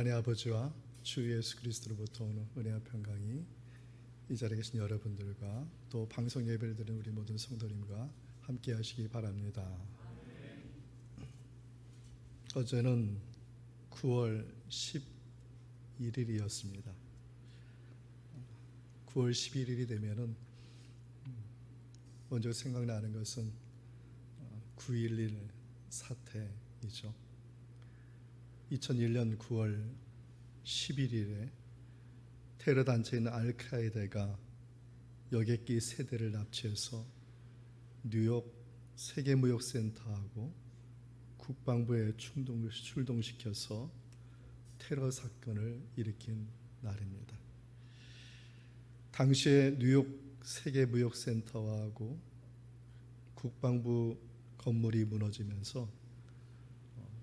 하나님 아버지와 주 예수 그리스도로부터 오는 은혜와 평강이 이 자리에 계신 여러분들과 또 방송 예배를 드리는 우리 모든 성도님과 함께 하시기 바랍니다. 어제는 9월 11일이었습니다. 9월 11일이 되면은 먼저 생각나는 것은 9.11 사태이죠. 2001년 9월 11일에 테러 단체인 알카에다가 여객기 세대를 납치해서 뉴욕 세계무역센터하고 국방부에 출동시켜서 테러 사건을 일으킨 날입니다. 당시에 뉴욕 세계무역센터하고 국방부 건물이 무너지면서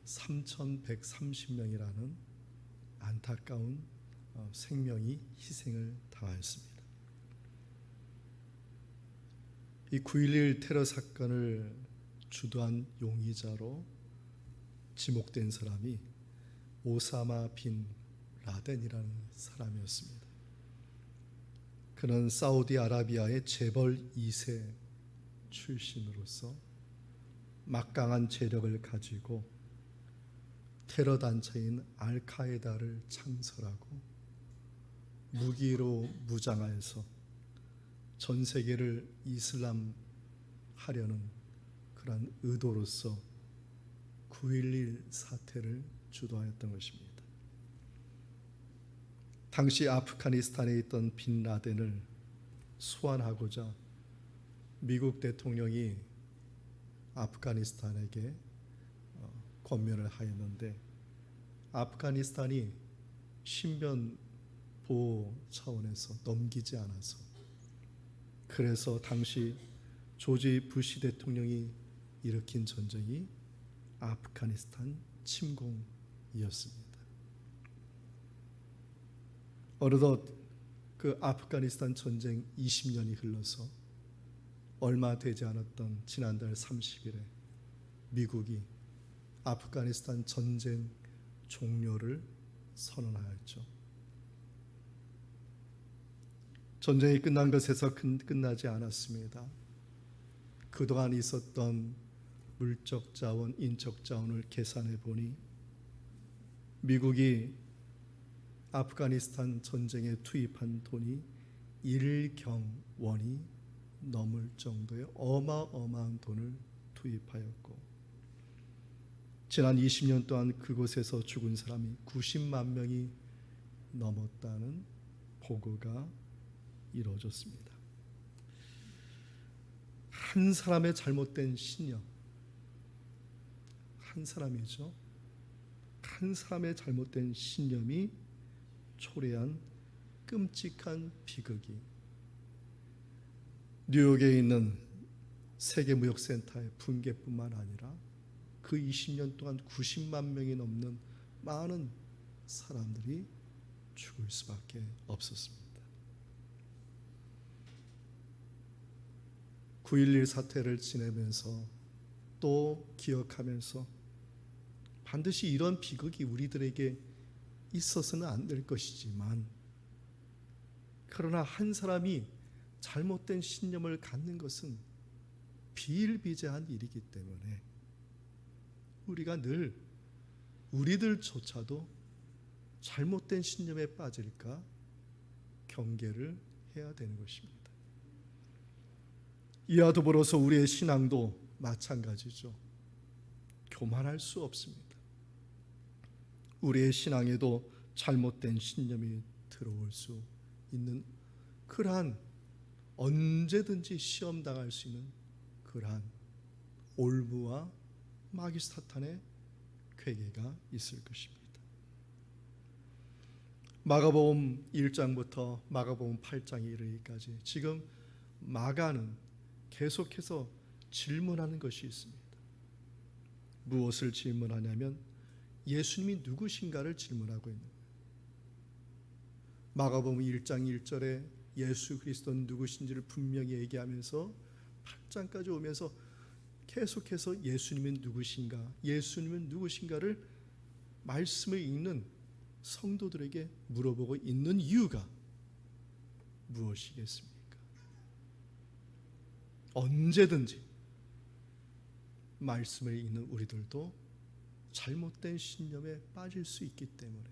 3,130명이라는 안타까운 생명이 희생을 당하였습니다. 이 9.11 테러 사건을 주도한 용의자로 지목된 사람이 오사마 빈 라덴이라는 사람이었습니다. 그는 사우디아라비아의 재벌 2세 출신으로서 막강한 재력을 가지고 테러 단체인 알카에다를 창설하고 무기로 무장하여서 전 세계를 이슬람 하려는 그러한 의도로서 9.11 사태를 주도하였던 것입니다. 당시 아프가니스탄에 있던 빈 라덴을 소환하고자 미국 대통령이 아프가니스탄에게 권면을 하였는데 아프가니스탄이 신변 보호 차원에서 넘기지 않아서, 그래서 당시 조지 부시 대통령이 일으킨 전쟁이 아프가니스탄 침공이었습니다. 어느덧 그 아프가니스탄 전쟁 20년이 흘러서 얼마 되지 않았던 지난달 30일에 미국이 아프가니스탄 전쟁 종료를 선언하였죠. 전쟁이 끝난 것에서 끝나지 않았습니다. 그동안 있었던 물적 자원, 인적 자원을 계산해 보니 미국이 아프가니스탄 전쟁에 투입한 돈이 1경 원이 넘을 정도의 어마어마한 돈을 투입하였고, 지난 20년 동안 그곳에서 죽은 사람이 90만 명이 넘었다는 보고가 이루어졌습니다. 한 사람의 잘못된 신념, 한 사람이죠. 한 사람의 잘못된 신념이 초래한 끔찍한 비극이 뉴욕에 있는 세계무역센터의 붕괴뿐만 아니라 그 20년 동안 90만 명이 넘는 많은 사람들이 죽을 수밖에 없었습니다. 9.11 사태를 지내면서 또 기억하면서 반드시 이런 비극이 우리들에게 있어서는 안 될 것이지만, 그러나 한 사람이 잘못된 신념을 갖는 것은 비일비재한 일이기 때문에 우리가 늘 우리들조차도 잘못된 신념에 빠질까 경계를 해야 되는 것입니다. 이와 더불어서 우리의 신앙도 마찬가지죠. 교만할 수 없습니다. 우리의 신앙에도 잘못된 신념이 들어올 수 있는 그러한, 언제든지 시험당할 수 있는 그러한 올무와 마귀 사탄의 괴계가 있을 것입니다. 마가복음 1장부터 마가복음 8장에 이르기까지 지금 마가는 계속해서 질문하는 것이 있습니다. 무엇을 질문하냐면 예수님이 누구신가를 질문하고 있는 거예요. 마가복음 1장 1절에 예수 그리스도는 누구신지를 분명히 얘기하면서 8장까지 오면서 계속해서 예수님은 누구신가, 예수님은 누구신가를 말씀을 읽는 성도들에게 물어보고 있는 이유가 무엇이겠습니까? 언제든지 말씀을 읽는 우리들도 잘못된 신념에 빠질 수 있기 때문에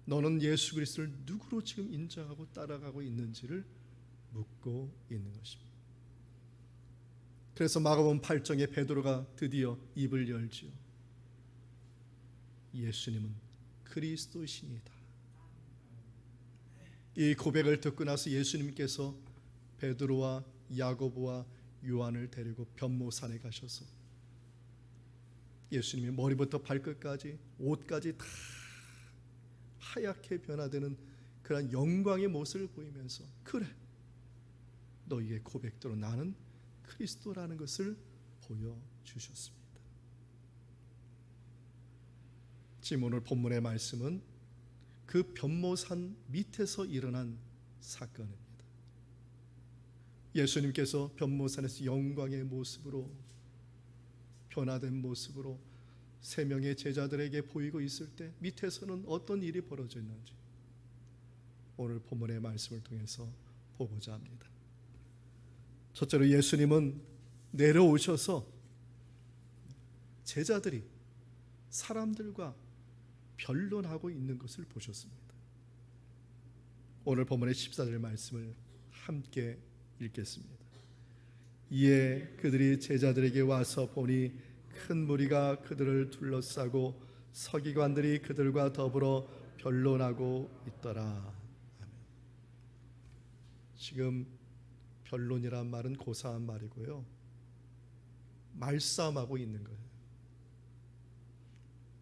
너는 예수 그리스도를 누구로 지금 인정하고 따라가고 있는지를 묻고 있는 것입니다. 그래서 마가복음 8장에 베드로가 드디어 입을 열지요. 예수님은 그리스도시니다. 이 고백을 듣고 나서 예수님께서 베드로와 야고보와 요한을 데리고 변모산에 가셔서 예수님이 머리부터 발끝까지 옷까지 다 하얗게 변화되는 그런 영광의 모습을 보이면서 그래, 너희의 고백대로 나는 그리스도라는 것을 보여주셨습니다. 지금 오늘 본문의 말씀은 그 변모산 밑에서 일어난 사건입니다. 예수님께서 변모산에서 영광의 모습으로 변화된 모습으로 세 명의 제자들에게 보이고 있을 때 밑에서는 어떤 일이 벌어져 있는지 오늘 본문의 말씀을 통해서 보고자 합니다. 첫째로 예수님은 내려오셔서 제자들이 사람들과 변론하고 있는 것을 보셨습니다. 오늘 본문의 14절 말씀을 함께 읽겠습니다. 이에 그들이 제자들에게 와서 보니 큰 무리가 그들을 둘러싸고 서기관들이 그들과 더불어 변론하고 있더라. 지금 변론이란 말은 고사한 말이고요, 말싸움하고 있는 거예요.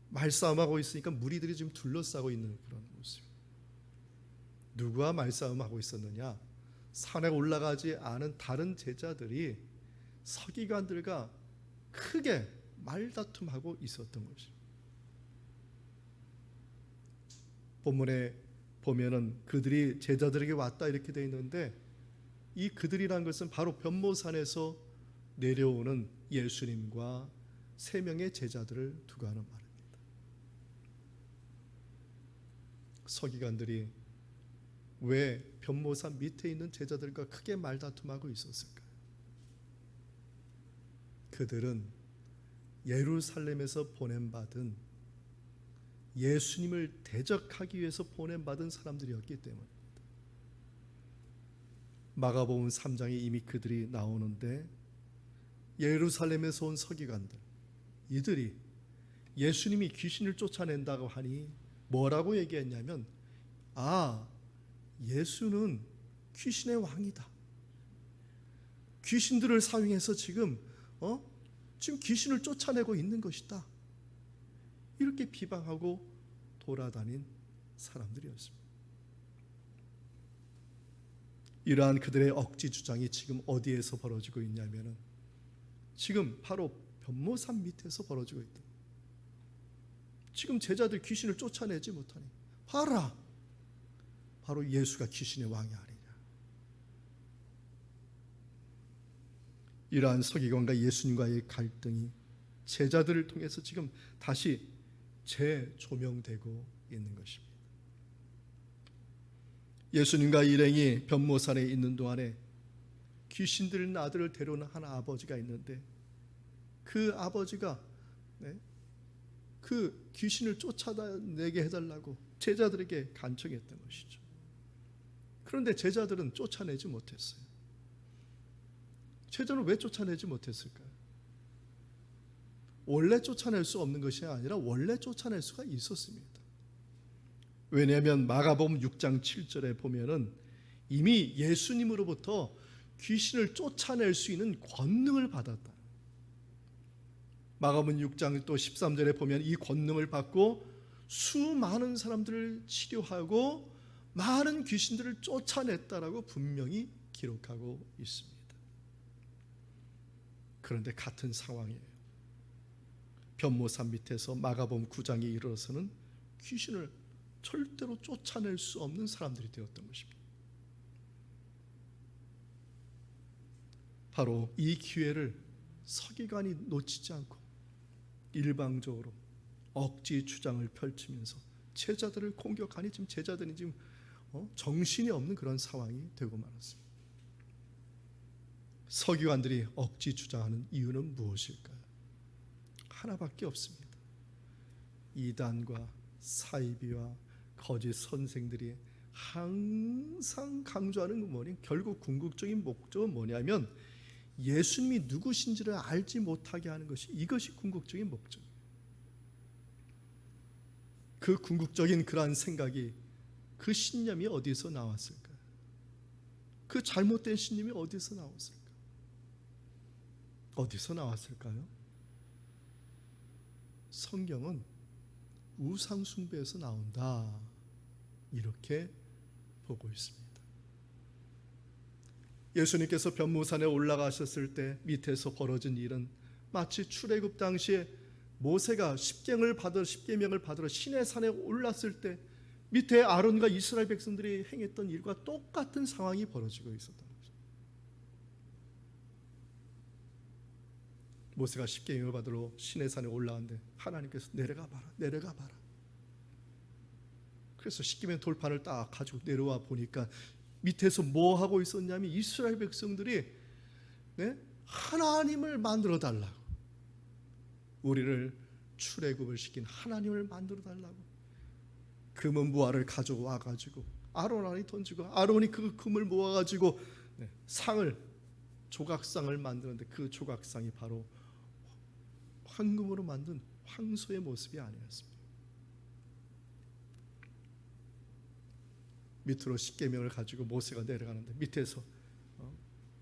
말싸움하고 있으니까 무리들이 지금 둘러싸고 있는 그런 모습. 누구와 말싸움하고 있었느냐? 산에 올라가지 않은 다른 제자들이 서기관들과 크게 말다툼하고 있었던 것입니다. 본문에 보면은 그들이 제자들에게 왔다 이렇게 되어 있는데 이 그들이란 것은 바로 변모산에서 내려오는 예수님과 세 명의 제자들을 두고 하는 말입니다. 서기관들이 왜 변모산 밑에 있는 제자들과 크게 말다툼하고 있었을까요? 그들은 예루살렘에서 보냄받은 예수님을 대적하기 위해서 보냄받은 사람들이었기 때문입니다. 마가복음 3장에 이미 그들이 나오는데 예루살렘에서 온 서기관들, 이들이 예수님이 귀신을 쫓아낸다고 하니 뭐라고 얘기했냐면, 예수는 귀신의 왕이다. 귀신들을 사용해서 지금 귀신을 쫓아내고 있는 것이다. 이렇게 비방하고 돌아다닌 사람들이었습니다. 이러한 그들의 억지 주장이 지금 어디에서 벌어지고 있냐면은 지금 바로 변모산 밑에서 벌어지고 있다. 지금 제자들 귀신을 쫓아내지 못하니 봐라, 바로 예수가 귀신의 왕이 아니냐. 이러한 서기관과 예수님과의 갈등이 제자들을 통해서 지금 다시 재조명되고 있는 것입니다. 예수님과 일행이 변모산에 있는 동안에 귀신들 아들을 데려오는 한 아버지가 있는데 그 아버지가 그 귀신을 쫓아내게 해달라고 제자들에게 간청했던 것이죠. 그런데 제자들은 쫓아내지 못했어요. 제자는 왜 쫓아내지 못했을까요? 원래 쫓아낼 수 없는 것이 아니라 원래 쫓아낼 수가 있었습니다. 왜냐하면 마가복음 6장 7절에 보면은 이미 예수님으로부터 귀신을 쫓아낼 수 있는 권능을 받았다. 마가복음 6장 또 13절에 보면 이 권능을 받고 수많은 사람들을 치료하고 많은 귀신들을 쫓아냈다라고 분명히 기록하고 있습니다. 그런데 같은 상황이에요. 변모산 밑에서 마가복음 9장에 이르러서는 귀신을 절대로 쫓아낼 수 없는 사람들이 되었던 것입니다. 바로 이 기회를 서기관이 놓치지 않고 일방적으로 억지 주장을 펼치면서 제자들을 공격하니 지금 제자들이 지금 정신이 없는 그런 상황이 되고 말았습니다. 서기관들이 억지 주장하는 이유는 무엇일까요? 하나밖에 없습니다. 이단과 사이비와 거짓 선생들이 항상 강조하는 건 뭐냐? 결국 궁극적인 목적은 뭐냐면 예수님이 누구신지를 알지 못하게 하는 것이, 이것이 궁극적인 목적이에요. 그 궁극적인 그러한 생각이, 그 신념이 어디서 나왔을까요? 그 잘못된 신념이 어디서 나왔을까요? 어디서 나왔을까요? 성경은 우상 숭배에서 나온다, 이렇게 보고 있습니다. 예수님께서 변무산에 올라가셨을 때 밑에서 벌어진 일은 마치 출애굽 당시에 모세가 십계명을 받으러 시내산에 올랐을 때 밑에 아론과 이스라엘 백성들이 행했던 일과 똑같은 상황이 벌어지고 있었던 거죠. 모세가 십계명을 받으러 시내산에 올라왔는데 하나님께서 내려가 봐라. 그래서 십계명 돌판을 딱 가지고 내려와 보니까 밑에서 뭐 하고 있었냐면 이스라엘 백성들이 하나님을 만들어 달라고, 우리를 출애굽을 시킨 하나님을 만들어 달라고 금은 무화를 가져와 가지고 아론이 던지고, 아론이 그 금을 모아 가지고 상을, 조각상을 만드는데 그 조각상이 바로 황금으로 만든 황소의 모습이 아니었습니다. 밑으로 십계명을 가지고 모세가 내려가는데 밑에서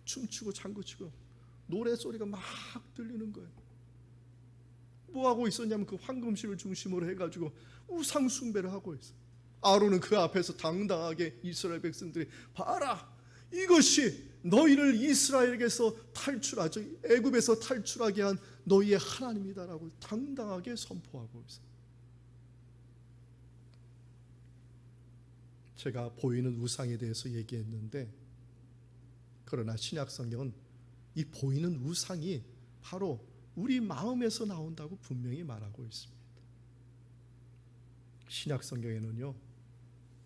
춤추고 장구치고 노래소리가 막 들리는 거예요. 뭐 하고 있었냐면 그 황금실을 중심으로 해가지고 우상 숭배를 하고 있어요. 아론은 그 앞에서 당당하게 이스라엘 백성들이 봐라, 이것이 너희를 이스라엘에게서 애굽에서 탈출하게 한 너희의 하나님이다라고 당당하게 선포하고 있어요. 제가 보이는 우상에 대해서 얘기했는데, 그러나 신약 성경은 이 보이는 우상이 바로 우리 마음에서 나온다고 분명히 말하고 있습니다. 신약 성경에는요,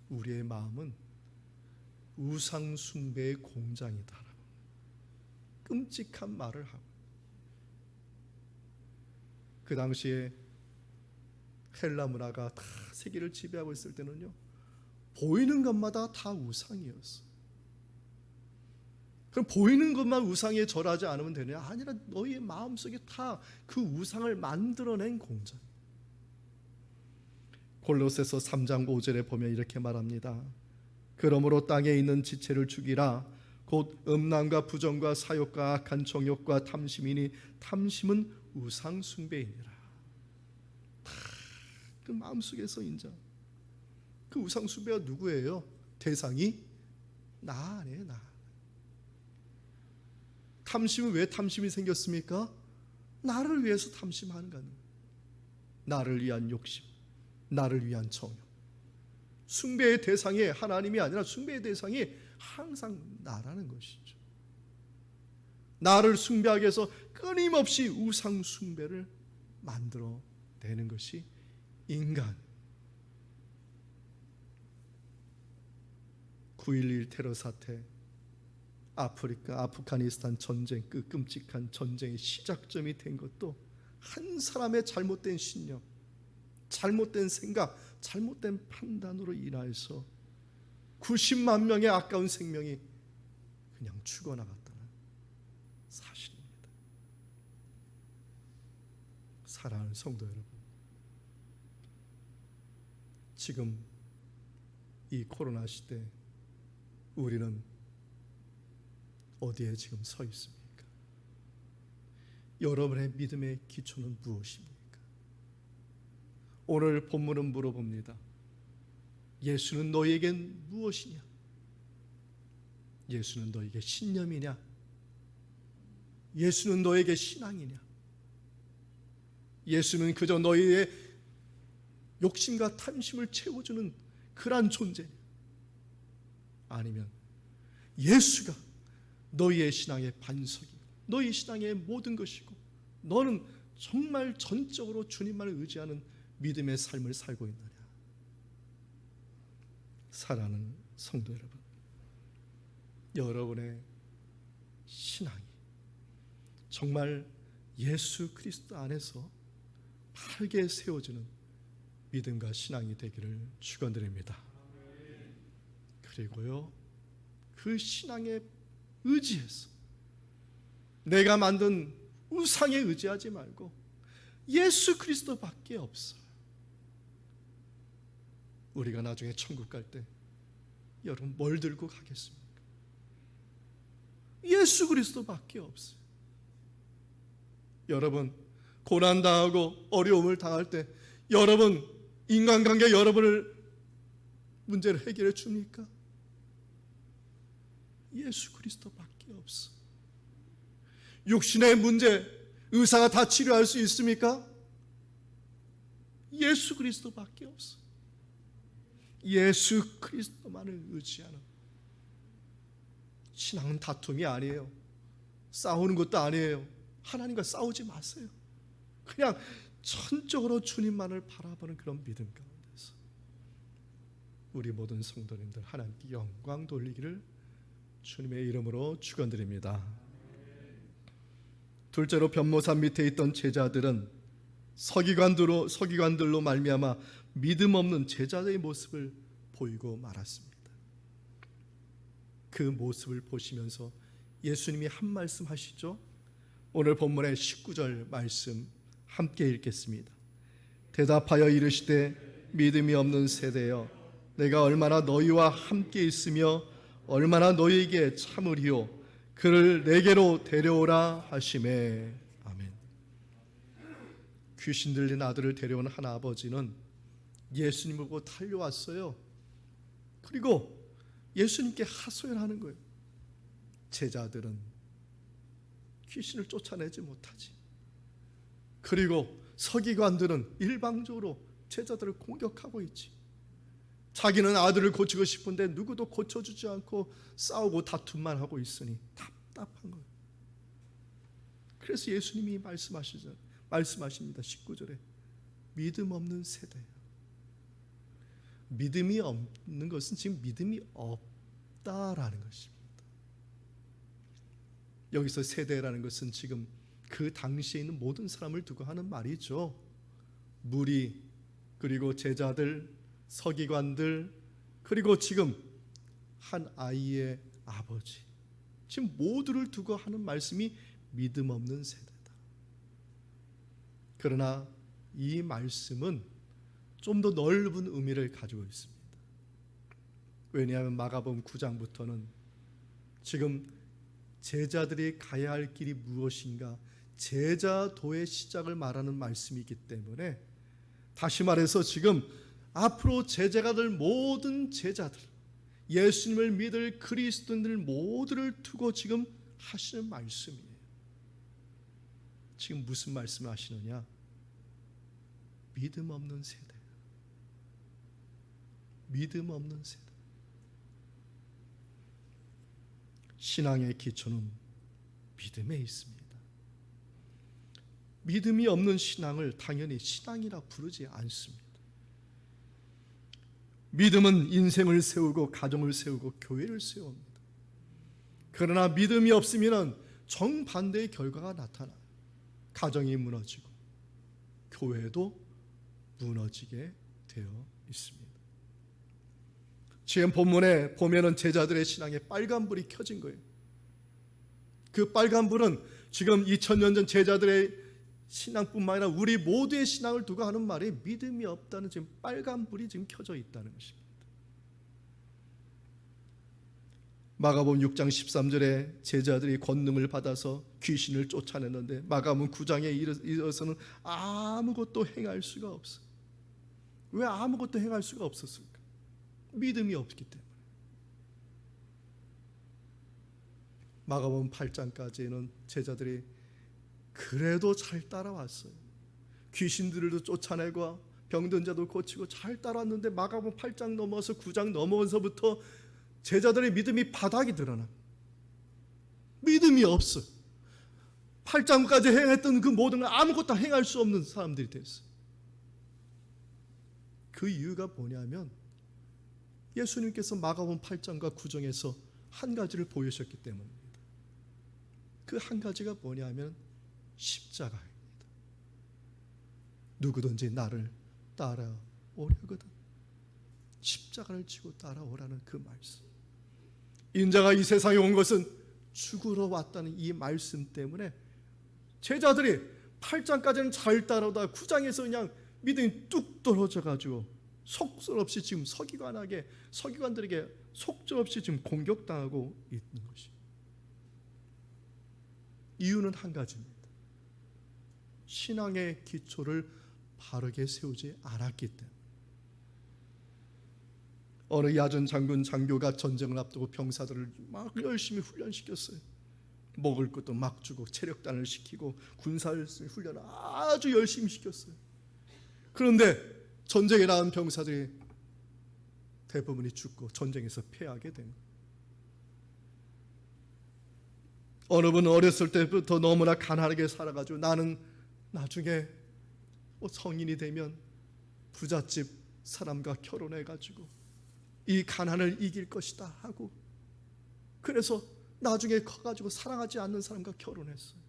우리의 마음은 우상 숭배의 공장이다라고 끔찍한 말을 하고, 그 당시에 헬라 문화가 다 세계를 지배하고 있을 때는요, 보이는 것마다 다 우상이었어. 그럼 보이는 것만 우상에 절하지 않으면 되냐? 아니라 너희의 마음속에 다 그 우상을 만들어낸 공장. 골로새서 3장 5절에 보면 이렇게 말합니다. 그러므로 땅에 있는 지체를 죽이라. 곧 음란과 부정과 사욕과 악한 정욕과 탐심이니 탐심은 우상 숭배이니라. 다 그 마음속에서 인자. 그 우상 숭배가 누구예요? 대상이 나 아니에요, 나. 탐심은 왜 탐심이 생겼습니까? 나를 위해서 탐심하는 거예요. 나를 위한 욕심, 나를 위한 정욕. 숭배의 대상이 하나님이 아니라 숭배의 대상이 항상 나라는 것이죠. 나를 숭배하기 위해서 끊임없이 우상 숭배를 만들어내는 것이 인간. 9.11 테러 사태, 아프가니스탄 전쟁, 그 끔찍한 전쟁의 시작점이 된 것도 한 사람의 잘못된 신념, 잘못된 생각, 잘못된 판단으로 인하여서 90만 명의 아까운 생명이 그냥 죽어나갔다는 사실입니다. 사랑하는 성도 여러분, 지금 이 코로나 시대 우리는 어디에 지금 서 있습니까? 여러분의 믿음의 기초는 무엇입니까? 오늘 본문은 물어봅니다. 예수는 너희에겐 무엇이냐? 예수는 너에게 신념이냐? 예수는 너에게 신앙이냐? 예수는 그저 너희의 욕심과 탐심을 채워주는 그러한 존재냐? 아니면 예수가 너희의 신앙의 반석이고 너희 신앙의 모든 것이고 너는 정말 전적으로 주님만을 의지하는 믿음의 삶을 살고 있느냐? 사랑하는 성도 여러분, 여러분의 신앙이 정말 예수 그리스도 안에서 바르게 세워지는 믿음과 신앙이 되기를 축원드립니다. 그리고요, 그 신앙에 의지해서 내가 만든 우상에 의지하지 말고 예수 그리스도밖에 없어요. 우리가 나중에 천국 갈 때 여러분 뭘 들고 가겠습니까? 예수 그리스도밖에 없어요. 여러분 고난당하고 어려움을 당할 때 여러분 인간관계 여러분을 문제를 해결해 줍니까? 예수 그리스도밖에 없어. 육신의 문제 의사가 다 치료할 수 있습니까? 예수 그리스도밖에 없어. 예수 그리스도만을 의지하는 신앙은 다툼이 아니에요. 싸우는 것도 아니에요. 하나님과 싸우지 마세요. 그냥 전적으로 주님만을 바라보는 그런 믿음 가운데서 우리 모든 성도님들 하나님께 영광 돌리기를 주님의 이름으로 축원드립니다. 둘째로 변모산 밑에 있던 제자들은 서기관들로 말미암아 믿음 없는 제자의 모습을 보이고 말았습니다. 그 모습을 보시면서 예수님이 한 말씀 하시죠. 오늘 본문의 19절 말씀 함께 읽겠습니다. 대답하여 이르시되 믿음이 없는 세대여 내가 얼마나 너희와 함께 있으며 얼마나 너희에게 참으리요 그를 내게로 데려오라 하시매. 아멘. 귀신 들린 아들을 데려온 한 아버지는 예수님을 보고 달려왔어요. 그리고 예수님께 하소연하는 거예요. 제자들은 귀신을 쫓아내지 못하지. 그리고 서기관들은 일방적으로 제자들을 공격하고 있지. 자기는 아들을 고치고 싶은데 누구도 고쳐주지 않고 싸우고 다툼만 하고 있으니 답답한 거예요. 그래서 예수님이 말씀하십니다. 19절에 믿음 없는 세대예요. 믿음이 없는 것은 지금 믿음이 없다라는 것입니다. 여기서 세대라는 것은 지금 그 당시에 있는 모든 사람을 두고 하는 말이죠. 무리, 그리고 제자들, 서기관들, 그리고 지금 한 아이의 아버지, 지금 모두를 두고 하는 말씀이 믿음 없는 세대다. 그러나 이 말씀은 좀 더 넓은 의미를 가지고 있습니다. 왜냐하면 마가복음 9장부터는 지금 제자들이 가야 할 길이 무엇인가, 제자도의 시작을 말하는 말씀이기 때문에, 다시 말해서 지금 앞으로 제자가 될 모든 제자들, 예수님을 믿을 그리스도인들 모두를 두고 지금 하시는 말씀이에요. 지금 무슨 말씀을 하시느냐? 믿음 없는 세대. 믿음 없는 세대. 신앙의 기초는 믿음에 있습니다. 믿음이 없는 신앙을 당연히 신앙이라 부르지 않습니다. 믿음은 인생을 세우고 가정을 세우고 교회를 세웁니다. 그러나 믿음이 없으면 정반대의 결과가 나타나요. 가정이 무너지고 교회도 무너지게 되어 있습니다. 지금 본문에 보면은 제자들의 신앙에 빨간불이 켜진 거예요. 그 빨간불은 지금 2000년 전 제자들의 신앙뿐만 아니라 우리 모두의 신앙을 두고 하는 말이 믿음이 없다는 지금 빨간불이 지금 켜져 있다는 것입니다. 마가복음 6장 13절에 제자들이 권능을 받아서 귀신을 쫓아냈는데 마가복음 9장에 이어서는 아무것도 행할 수가 없어요. 왜 아무것도 행할 수가 없었을까? 믿음이 없기 때문에. 마가복음 8장까지는 제자들이 그래도 잘 따라왔어요. 귀신들도 쫓아내고 병든 자도 고치고 잘 따라왔는데 마가복음 8장 넘어서 9장 넘어서부터 제자들의 믿음이 바닥이 드러나. 믿음이 없어. 8장까지 행했던 그 모든 걸 아무것도 행할 수 없는 사람들이 됐어요. 그 이유가 뭐냐면 예수님께서 마가복음 8장과 9장에서 한 가지를 보여주셨기 때문입니다. 그 한 가지가 뭐냐면 십자가입니다. 누구든지 나를 따라오려거든 십자가를 지고 따라오라는 그 말씀. 인자가 이 세상에 온 것은 죽으러 왔다는 이 말씀 때문에 제자들이 8장까지는 잘 따라오다가 9장에서 그냥 믿음이 뚝 떨어져 가지고 속절없이 지금 서기관들에게 속절없이 지금 공격당하고 있는 것이. 이유는 한 가지입니다. 신앙의 기초를 바르게 세우지 않았기 때문에. 어느 야전 장군 장교가 전쟁을 앞두고 병사들을 막 열심히 훈련시켰어요. 먹을 것도 막 주고 체력단을 시키고 군사를 훈련을 아주 열심히 시켰어요. 그런데 전쟁에 나간 병사들이 대부분이 죽고 전쟁에서 패하게 된 거예요. 어느 분은 어렸을 때부터 너무나 가난하게 살아가지고 나는 나중에 성인이 되면 부잣집 사람과 결혼해가지고 이 가난을 이길 것이다 하고, 그래서 나중에 커가지고 사랑하지 않는 사람과 결혼했어요.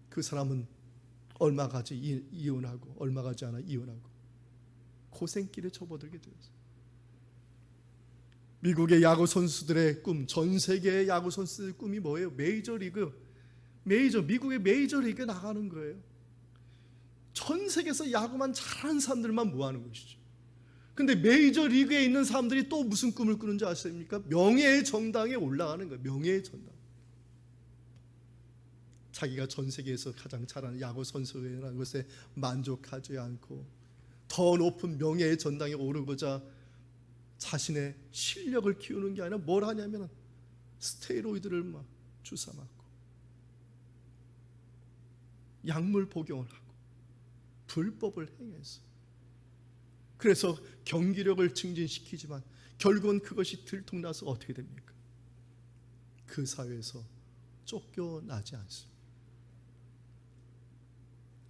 그 사람은 얼마 가지 이혼하고 얼마 가지 않아 이혼하고 고생길에 접어들게 되었어요. 미국의 야구 선수들의 꿈, 전 세계의 야구 선수들의 꿈이 뭐예요? 미국의 메이저리그에 나가는 거예요. 전 세계에서 야구만 잘하는 사람들만 모아는 것이죠. 근데 메이저리그에 있는 사람들이 또 무슨 꿈을 꾸는지 아십니까? 명예의 정당에 올라가는 거예요. 명예의 정당. 자기가 전 세계에서 가장 잘하는 야구 선수라는 것에 만족하지 않고 더 높은 명예의 전당에 오르고자 자신의 실력을 키우는 게 아니라 뭘 하냐면 스테로이드를 막 주사 맞고 약물 복용을 하고 불법을 행해서, 그래서 경기력을 증진시키지만 결국은 그것이 들통나서 어떻게 됩니까? 그 사회에서 쫓겨나지 않습니다.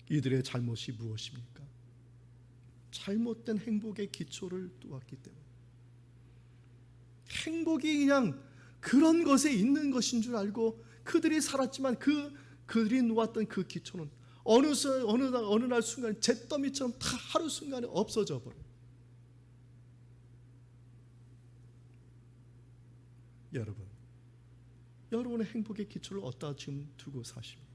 이들의 잘못이 무엇입니까? 잘못된 행복의 기초를 두었기 때문에. 행복이 그냥 그런 것에 있는 것인 줄 알고 그들이 살았지만 그들이 놓았던 그 기초는 어느 날 순간 잿더미처럼 다 하루 순간에 없어져 버려요. 여러분의 행복의 기초를 어디다 지금 두고 사십니까?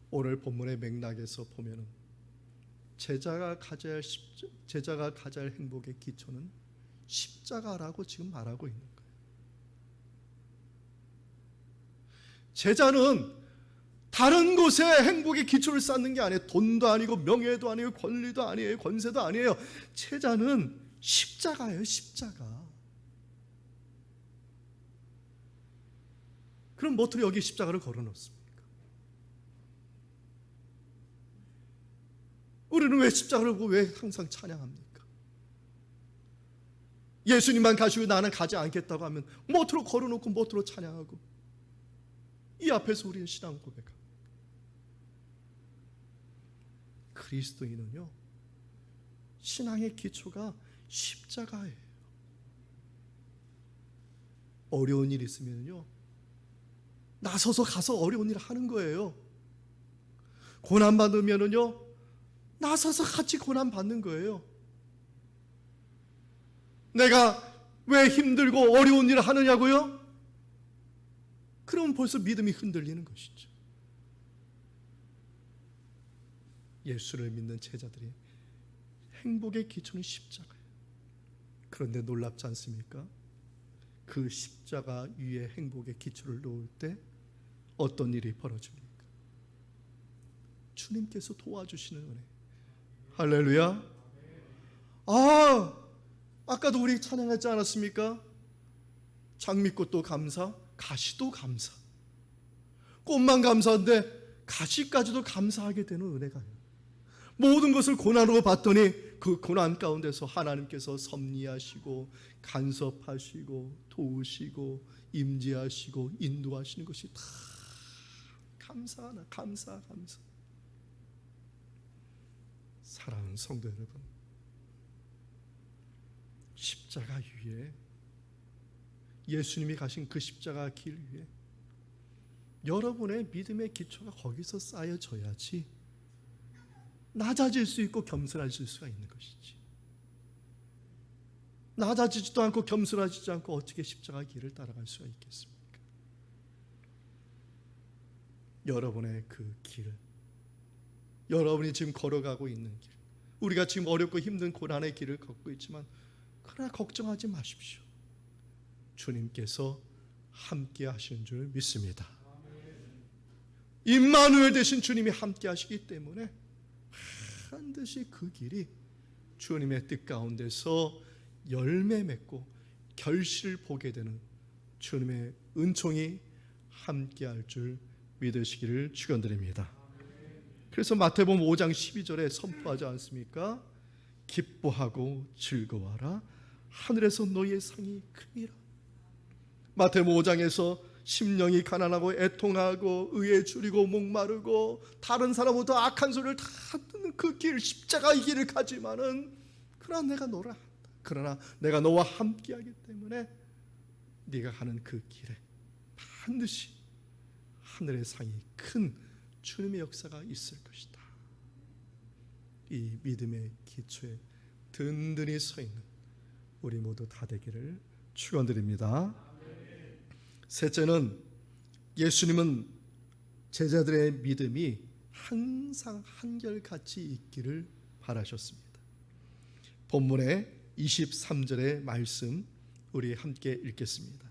오늘 본문의 맥락에서 보면은 제자가 가져야 할 행복의 기초는 십자가라고 지금 말하고 있는 거예요. 제자는 다른 곳에 행복의 기초를 쌓는 게 아니에요. 돈도 아니고 명예도 아니고 권리도 아니에요. 권세도 아니에요. 제자는 십자가예요. 십자가. 그럼 뭐들이 여기 십자가를 걸어놓습니까? 우리는 왜 십자가를 보고 왜 항상 찬양합니까? 예수님만 가시고 나는 가지 않겠다고 하면 뭐로 걸어놓고 뭐로 찬양하고, 이 앞에서 우리는 신앙 고백합니다. 그리스도인은요, 신앙의 기초가 십자가예요. 어려운 일 있으면요 나서서 가서 어려운 일을 하는 거예요. 고난 받으면요 나서서 같이 고난 받는 거예요. 내가 왜 힘들고 어려운 일을 하느냐고요? 그러면 벌써 믿음이 흔들리는 것이죠. 예수를 믿는 제자들이 행복의 기초는 십자가예요. 그런데 놀랍지 않습니까? 그 십자가 위에 행복의 기초를 놓을 때 어떤 일이 벌어집니까? 주님께서 도와주시는 은혜. 할렐루야. 아까도 우리 찬양하지 않았습니까? 장미꽃도 감사, 가시도 감사. 꽃만 감사한데 가시까지도 감사하게 되는 은혜가 있어요. 모든 것을 고난으로 봤더니 그 고난 가운데서 하나님께서 섭리하시고 간섭하시고 도우시고 임재하시고 인도하시는 것이 다 감사. 사랑하는 성도 여러분, 십자가 위에, 예수님이 가신 그 십자가 길 위에 여러분의 믿음의 기초가 거기서 쌓여져야지 낮아질 수 있고 겸손해질 수가 있는 것이지. 낮아지지도 않고 겸손하지 않고 어떻게 십자가 길을 따라갈 수가 있겠습니까? 여러분의 그 길, 여러분이 지금 걸어가고 있는 길, 우리가 지금 어렵고 힘든 고난의 길을 걷고 있지만 그러나 걱정하지 마십시오. 주님께서 함께 하시는 줄 믿습니다. 임마누엘 되신 주님이 함께 하시기 때문에 반드시 그 길이 주님의 뜻 가운데서 열매 맺고 결실을 보게 되는 주님의 은총이 함께 할 줄 믿으시기를 축원드립니다. 그래서 마태복음 5장 12절에 선포하지 않습니까? 기뻐하고 즐거워하라, 하늘에서 너희의 상이 크니라. 마태복음 5장에서 심령이 가난하고 애통하고 의에 줄이고 목마르고 다른 사람보다 악한 소리를 다 듣는 그 길, 십자가의 길을 가지만은 그러나 내가 너를 한다. 그러나 내가 너와 함께하기 때문에 네가 가는 그 길에 반드시 하늘의 상이 큰 주님의 역사가 있을 것이다. 이 믿음의 기초에 든든히 서 있는 우리 모두 다 되기를 축원드립니다. 셋째는 예수님은 제자들의 믿음이 항상 한결같이 있기를 바라셨습니다. 본문의 23절의 말씀 우리 함께 읽겠습니다.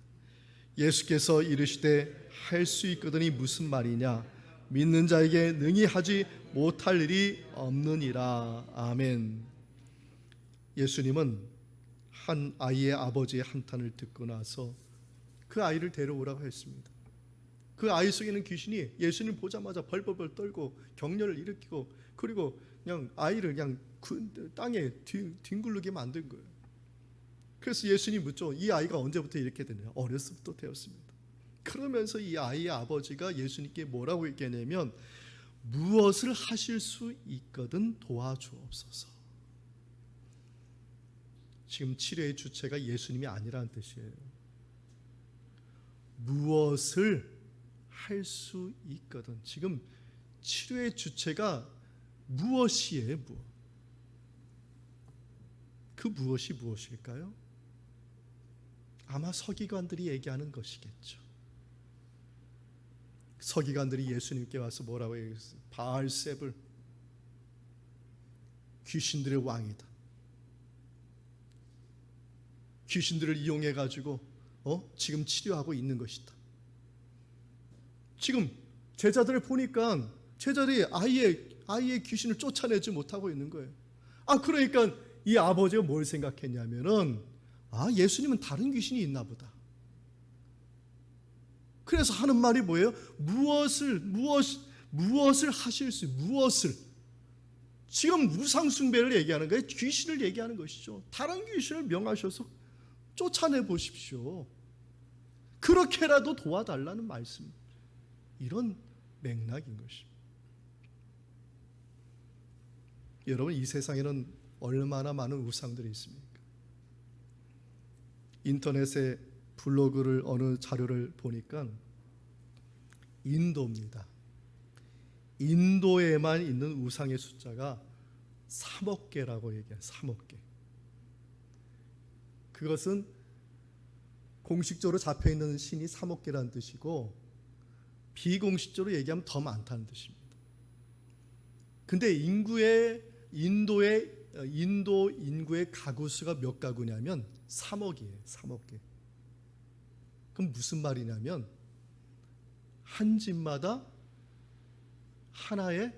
예수께서 이르시되 할 수 있거든이 무슨 말이냐, 믿는 자에게 능히 하지 못할 일이 없느니라. 아멘. 예수님은 한 아이의 아버지의 한탄을 듣고 나서 그 아이를 데려오라고 했습니다. 그 아이 속에 있는 귀신이 예수님 보자마자 벌벌벌 떨고 격려를 일으키고 그리고 그냥 아이를 그냥 땅에 뒹굴르게 만든 거예요. 그래서 예수님 묻죠. 이 아이가 언제부터 이렇게 됐냐? 어렸을 때부터 되었습니다. 그러면서 이 아이의 아버지가 예수님께 뭐라고 얘기하냐면 무엇을 하실 수 있거든 도와주옵소서. 지금 치료의 주체가 예수님이 아니라는 뜻이에요. 무엇을 할 수 있거든. 지금 치료의 주체가 무엇이에요? 무엇? 그 무엇이 무엇일까요? 아마 서기관들이 얘기하는 것이겠죠. 서기관들이 예수님께 와서 뭐라고 얘기했어요? 바알세불, 귀신들의 왕이다. 귀신들을 이용해 가지고 지금 치료하고 있는 것이다. 지금 제자들을 보니까 제자들이 아이의 귀신을 쫓아내지 못하고 있는 거예요. 그러니까 이 아버지가 뭘 생각했냐면은 예수님은 다른 귀신이 있나 보다. 그래서 하는 말이 뭐예요? 무엇을 하실 수, 무엇을. 지금 우상 숭배를 얘기하는 거예요. 귀신을 얘기하는 것이죠. 다른 귀신을 명하셔서 쫓아내 보십시오. 그렇게라도 도와달라는 말씀. 이런 맥락인 것입니다. 여러분, 이 세상에는 얼마나 많은 우상들이 있습니까? 인터넷에 블로그를 어느 자료를 보니까 인도입니다. 인도에만 있는 우상의 숫자가 3억 개라고 얘기해요. 3억 개. 그것은 공식적으로 잡혀있는 신이 3억 개라는 뜻이고 비공식적으로 얘기하면 더 많다는 뜻입니다. 근데 인도 인구의 가구 수가 몇 가구냐면 3억이에요. 3억 개. 그럼 무슨 말이냐면 한 집마다 하나의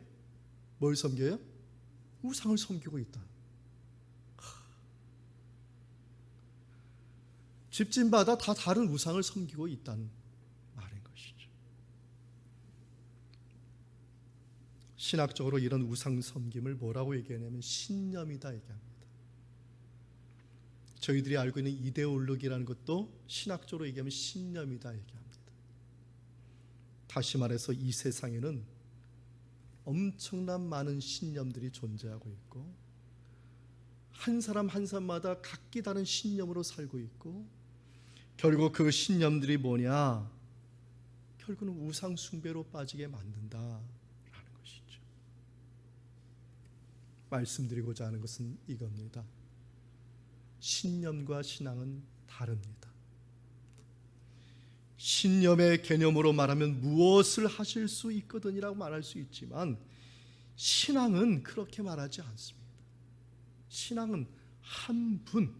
뭘 섬겨요? 우상을 섬기고 있다. 집집마다 다 다른 우상을 섬기고 있다는 말인 것이죠. 신학적으로 이런 우상 섬김을 뭐라고 얘기하냐면 신념이다 얘기합니다. 저희들이 알고 있는 이데올로기라는 것도 신학적으로 얘기하면 신념이다 얘기합니다. 다시 말해서 이 세상에는 엄청난 많은 신념들이 존재하고 있고 한 사람 한 사람마다 각기 다른 신념으로 살고 있고 결국 그 신념들이 뭐냐? 결국은 우상 숭배로 빠지게 만든다라는 것이죠. 말씀드리고자 하는 것은 이겁니다. 신념과 신앙은 다릅니다. 신념의 개념으로 말하면 무엇을 하실 수 있거든이라고 말할 수 있지만 신앙은 그렇게 말하지 않습니다. 신앙은 한 분,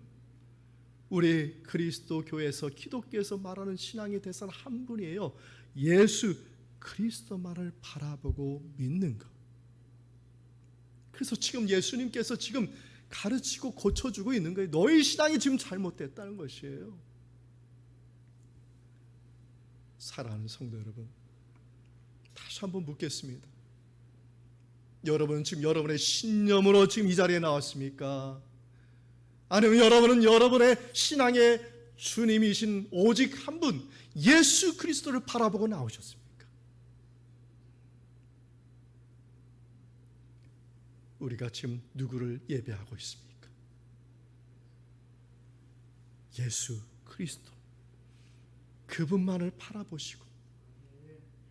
우리 그리스도 교회에서 기독교에서 말하는 신앙의 대상 한 분이에요. 예수 그리스도만을 바라보고 믿는 것. 그래서 지금 예수님께서 지금 가르치고 고쳐주고 있는 거예요. 너희 신앙이 지금 잘못됐다는 것이에요. 사랑하는 성도 여러분, 다시 한번 묻겠습니다. 여러분은 지금 여러분의 신념으로 지금 이 자리에 나왔습니까? 아니면 여러분은 여러분의 신앙의 주님이신 오직 한 분 예수 그리스도를 바라보고 나오셨습니까? 우리가 지금 누구를 예배하고 있습니까? 예수 그리스도, 그분만을 바라보시고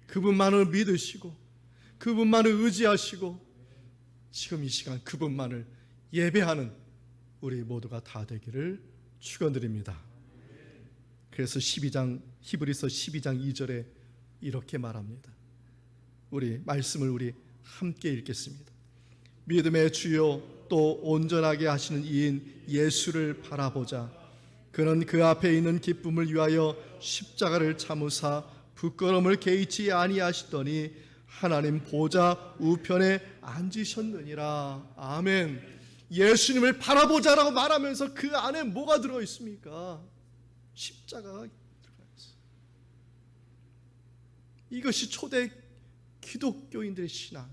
그분만을 믿으시고 그분만을 의지하시고 지금 이 시간 그분만을 예배하는 우리 모두가 다 되기를 축원드립니다. 그래서 히브리서 12장 2절에 이렇게 말합니다. 우리 말씀을 우리 함께 읽겠습니다. 믿음의 주요 또 온전하게 하시는 이인 예수를 바라보자. 그는 그 앞에 있는 기쁨을 위하여 십자가를 참으사 부끄러움을 개의치 아니하시더니 하나님 보좌 우편에 앉으셨느니라. 아멘. 예수님을 바라보자라고 말하면서 그 안에 뭐가 들어있습니까? 십자가가 들어가 있어요. 이것이 초대 기독교인들의 신앙.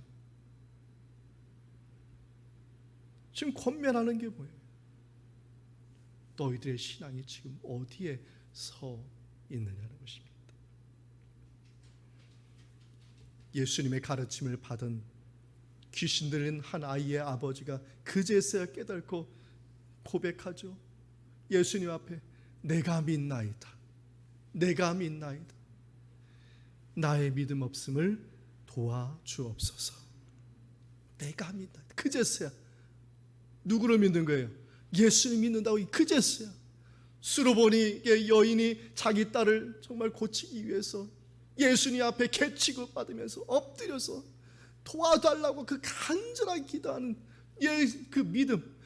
지금 권면하는 게 뭐예요? 너희들의 신앙이 지금 어디에 서 있느냐는 것입니다. 예수님의 가르침을 받은 귀신 들린 한 아이의 아버지가 그제서야 깨닫고 고백하죠. 예수님 앞에 내가 믿나이다. 내가 믿나이다. 나의 믿음 없음을 도와주옵소서. 내가 믿나이다. 그제서야. 누구를 믿는 거예요? 예수님 믿는다고 그제서야. 수로보니의 여인이 자기 딸을 정말 고치기 위해서 예수님 앞에 개 취급받으면서 엎드려서 도와달라고 그 간절하게 기도하는 그 믿음.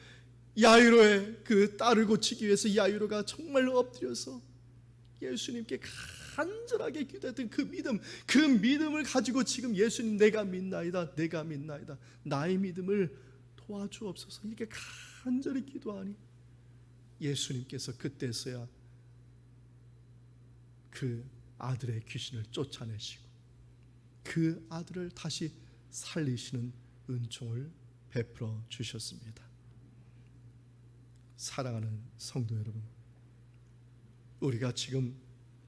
야이로의 그 딸을 고치기 위해서 야이로가 정말 엎드려서 예수님께 간절하게 기도했던 그 믿음, 그 믿음을 가지고 지금 예수님 내가 믿나이다, 내가 믿나이다, 나의 믿음을 도와주옵소서 이렇게 간절히 기도하니 예수님께서 그때서야 그 아들의 귀신을 쫓아내시고 그 아들을 다시 살리시는 은총을 베풀어 주셨습니다. 사랑하는 성도 여러분, 우리가 지금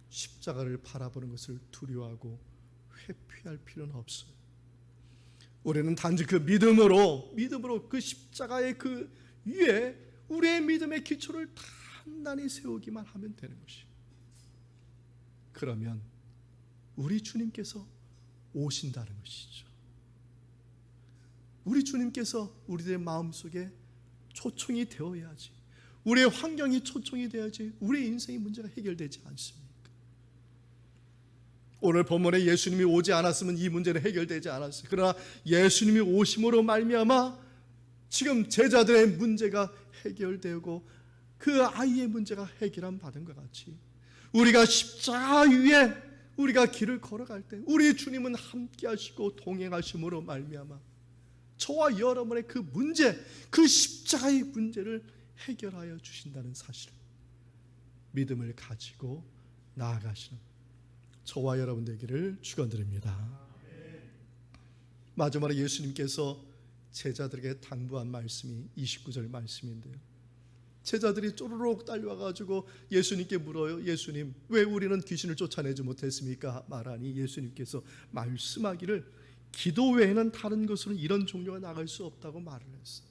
십자가를 바라보는 것을 두려워하고 회피할 필요는 없어요. 우리는 단지 그 믿음으로 그 십자가의 그 위에 우리의 믿음의 기초를 단단히 세우기만 하면 되는 것이에요. 그러면 우리 주님께서 오신다는 것이죠. 우리 주님께서 우리들의 마음속에 초청이 되어야지, 우리의 환경이 초청이 되어야지 우리의 인생의 문제가 해결되지 않습니까? 오늘 본문에 예수님이 오지 않았으면 이 문제는 해결되지 않았어요. 그러나 예수님이 오심으로 말미암아 지금 제자들의 문제가 해결되고 그 아이의 문제가 해결함 받은 것 같이 우리가 십자가 위에 우리가 길을 걸어갈 때 우리 주님은 함께 하시고 동행하심으로 말미암아 저와 여러분의 그 문제, 그 십자가의 문제를 해결하여 주신다는 사실, 믿음을 가지고 나아가시는 저와 여러분 되기를 축원드립니다. 마지막으로 예수님께서 제자들에게 당부한 말씀이 29절 말씀인데요. 제자들이 쪼르륵 달려와가지고 예수님께 물어요. 예수님, 왜 우리는 귀신을 쫓아내지 못했습니까? 말하니 예수님께서 말씀하기를 기도 외에는 다른 것으로는 이런 종교가 나갈 수 없다고 말을 했어요.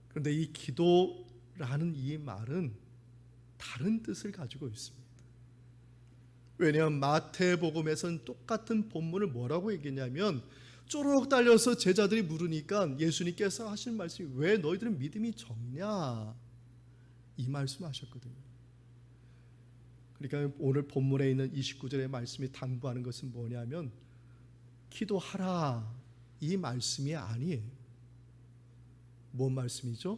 그런데 이 기도라는 이 말은 다른 뜻을 가지고 있습니다. 왜냐하면 마태복음에서는 똑같은 본문을 뭐라고 얘기했냐면, 쪼록 달려서 제자들이 물으니까 예수님께서 하신 말씀이 왜 너희들은 믿음이 적냐, 이 말씀하셨거든요. 그러니까 오늘 본문에 있는 29절의 말씀이 당부하는 것은 뭐냐면, 기도하라, 이 말씀이 아니에요. 뭔 말씀이죠?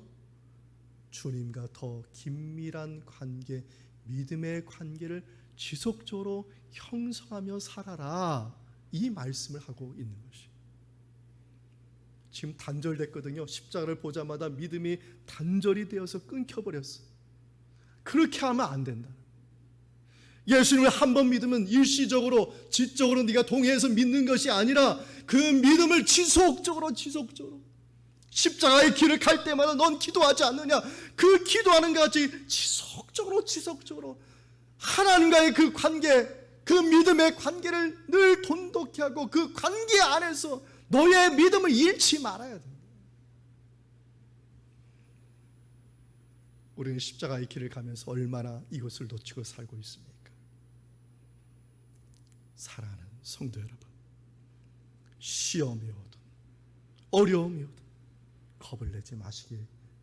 주님과 더 긴밀한 관계, 믿음의 관계를 지속적으로 형성하며 살아라, 이 말씀을 하고 있는 것이. 지금 단절됐거든요. 십자가를 보자마자 믿음이 단절이 되어서 끊겨버렸어요. 그렇게 하면 안 된다. 예수님을 한 번 믿으면 일시적으로 지적으로 네가 동의해서 믿는 것이 아니라 그 믿음을 지속적으로 십자가의 길을 갈 때마다 넌 기도하지 않느냐, 그 기도하는 것 같이 지속적으로 하나님과의 그 관계, 그 믿음의 관계를 늘 돈독히 하고 그 관계 안에서 너의 믿음을 잃지 말아야 된다. 우리는 십자가의 길을 가면서 얼마나 이것을 놓치고 살고 있습니까? 사랑하는 성도 여러분, 시험이 오든 어려움이 오든 겁을 내지 마시기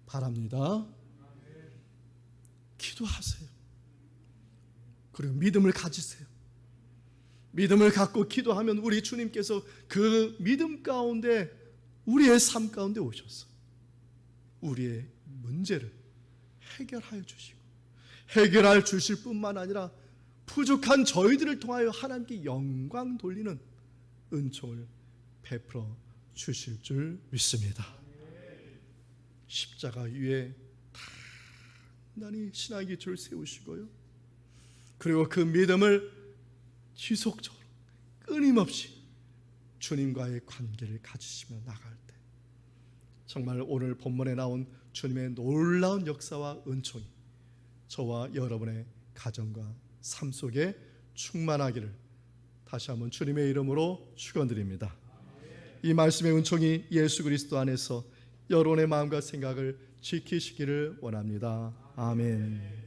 바랍니다. 기도하세요. 그리고 믿음을 가지세요. 믿음을 갖고 기도하면 우리 주님께서 그 믿음 가운데, 우리의 삶 가운데 오셔서 우리의 문제를 해결하여 주시고, 해결할 주실 뿐만 아니라 부족한 저희들을 통하여 하나님께 영광 돌리는 은총을 베풀어 주실 줄 믿습니다. 십자가 위에 단단히 신앙의 기초를 세우시고요, 그리고 그 믿음을 지속적으로 끊임없이 주님과의 관계를 가지시며 나갈 때, 정말 오늘 본문에 나온 주님의 놀라운 역사와 은총이 저와 여러분의 가정과 삶 속에 충만하기를 다시 한번 주님의 이름으로 축원드립니다. 이 말씀의 은총이 예수 그리스도 안에서 여러분의 마음과 생각을 지키시기를 원합니다. 아멘.